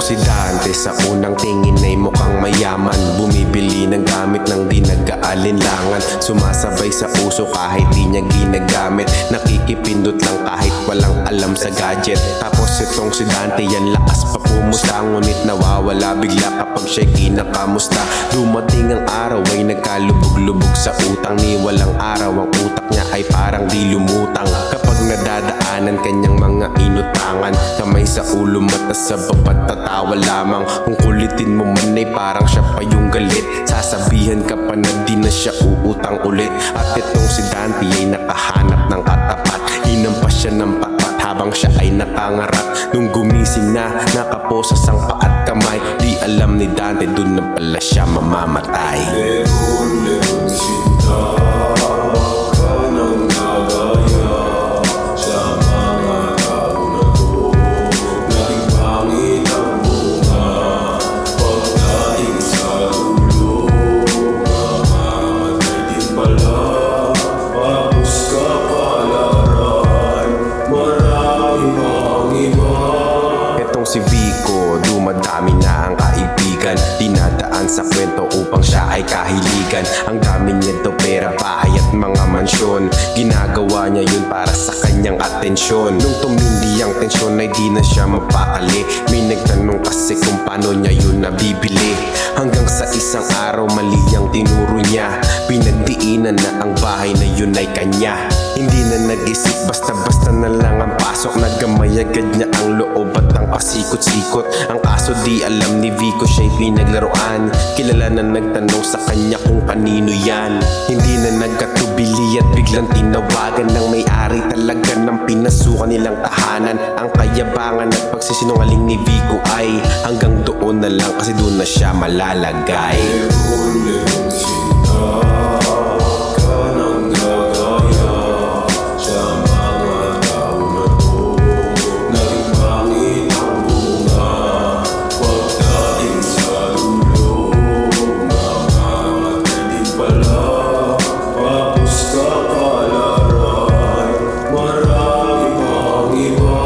si Dante sa unang tingin ay mukhang mayaman. Bumibili ng gamit ng di nag-aalinlangan. Sumasabay sa uso kahit di niya ginagamit. Nakikipindot lang kahit walang alam sa gadget. Tapos itong si Dante yan lakas pa pumusta, ngunit nawawala bigla kapag siya'y kinakamusta. Dumating ang araw ay nagkalubog-lubog sa utang. Ni walang araw ang utak niya ay parang di lumutang. Kapag nadadaanan kanyang mga inutangan, kamay sa ulo, mata sa baba, tatawa lamang. Kung kulitin mo man ay parang siya pa yung galit. Sasabihan ka pa na di na siya uutang ulit. At itong si Dante ay nakahanap ng katapat. Hinampas siya ng patat habang siya ay nakangarap. Nung gumising na, nakaposas ang paa at kamay. Di alam ni Dante, dun na pala siya mamamatay. Leon, sinta ka ng gagaya sa mga tao na to. Naging pangit ang bunga pagdating sa dulo. Mamamatay din pala, tapos ka palaran. Marami pang iba. Etong si Vico, dumadami na ang kaibigan. Dinadaan sa kwento upang siya ay kahiligan. Ang dami niya daw pera, bahay at mga mansyon. Ginagawa niya yun para sa kanyang atensyon. Nung tumindi ang tensyon ay di na siya mapakali. May nagtanong kasi kung paano niya yun nabibili. Hanggang sa isang araw mali ang tinuro niya. Pinagdiinan na ang bahay na yun ay kanya. Hindi na nag-isip, basta-basta na lang ang pasok. Nagamay agad niya ang loob at ang pasikot-sikot. Ang kaso di alam ni Vico siya'y pinaglaruan. Kilala na nagtanong sa kanya kung kanino yan. Hindi na nagkatubili at biglang tinawagan ng may-ari talaga ng pinasukan nilang tahanan. Ang kayabangan at pagsisinungaling ni Vico ay hanggang doon na lang, kasi doon na siya malalagay. Leon, sinta ka ng gagaya sa mga tao na to. Naging pangit ang bunga pagdating sa dulo. Mamamatay din pala, tapos ka palaran. Marami pang iba.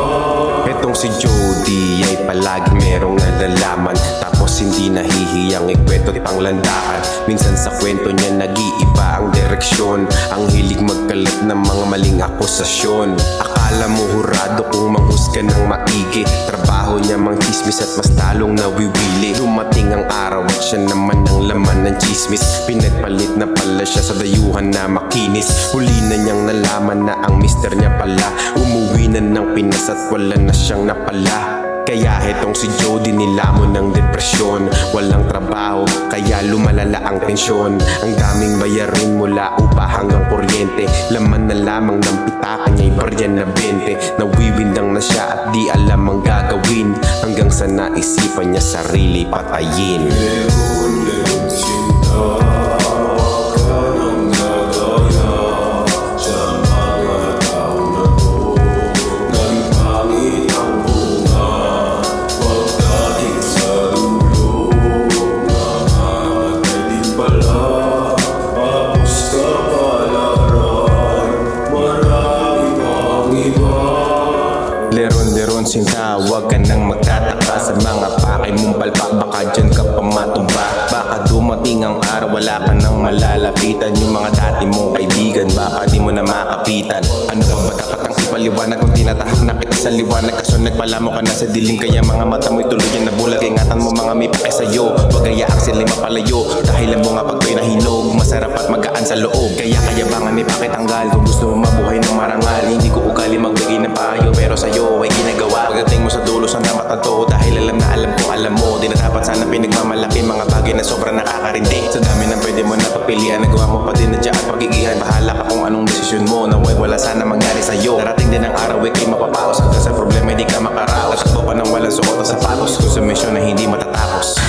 Etong si Jody ay palagi merong nalalaman. Tapos hindi nahihiyang ikwento at panglandakan. Minsan sa kwento niya nag-iiba ang direksyon. Ang hilig magkalat ng mga maling akusasyon. Akala mo hurado kung manghusga ng maigi. Trabaho niya mang chismis at mas talong nawiwili. Dumating ang araw at siya naman ang laman ng chismis. Pinagpalit na pala siya sa dayuhan na makinis. Huli na niyang nalaman na ang mister niya pala umuwi na ng Pinas at wala na siyang napala. Kaya itong si Jody nilamon ng depresyon. Walang trabaho, kaya lumalala ang tensyon. Ang daming bayarin mula upa hanggang kuryente. Laman na lamang ng pitaka niya'y baryan na 20. Nawiwindang na siya at di alam ang gagawin. Hanggang sa naisipan niya sarili patayin. Leon, sinta ka ng gagaya sa mga tao na to. Naging pangit ang bunga pagdating sa dulo. Mamamatay din pala, tapos ka palaran. Marami pang iba. Leron-leron sinta, huwag ka nang magtataka sa mga pakay mong palpak. Baka dyan ka pa matumba. Baka dumating ang araw wala ka nang malalapitan. Yung mga dati mong kaibigan baka di mo na makapitan. Ano pa ba dapat ang ipaliwanag kung tinatahak na kita sa liwanag? Kaso nagpalamo ka na sa dilim, kaya mga mata mo'y tuluyan na bulag. Ingatan mo mga may pake sa'yo, huwag ayaak sila'y mapalayo. Dahil ang bunga pag to'y nahinog, masarap at magaan sa loob. Kaya kayabangan may pakitanggal kung gusto mo mabuhay ng marangal. Hindi ko ugali magbigay ng payo, pero sa'yo ay ginagawa. Pagdating mo sa dulo sana matato, dahil alam na alam kung alam mo. Di na dapat sana pinagmamalaki mga bagay na sobrang nakakarindi. Sa dami ng pwede mo napapilian, nagawa mo pa din na dyan at pagigihan. Bahala ka kung anong desisyon mo, naway wala sana mangyari sa'yo. Darating din ang araw ay kayo mapapaos. Hanggang sa problema hindi ka makaraos. Takbo pa ng walang suot at sapatos, kung sa misyon na hindi matatapos.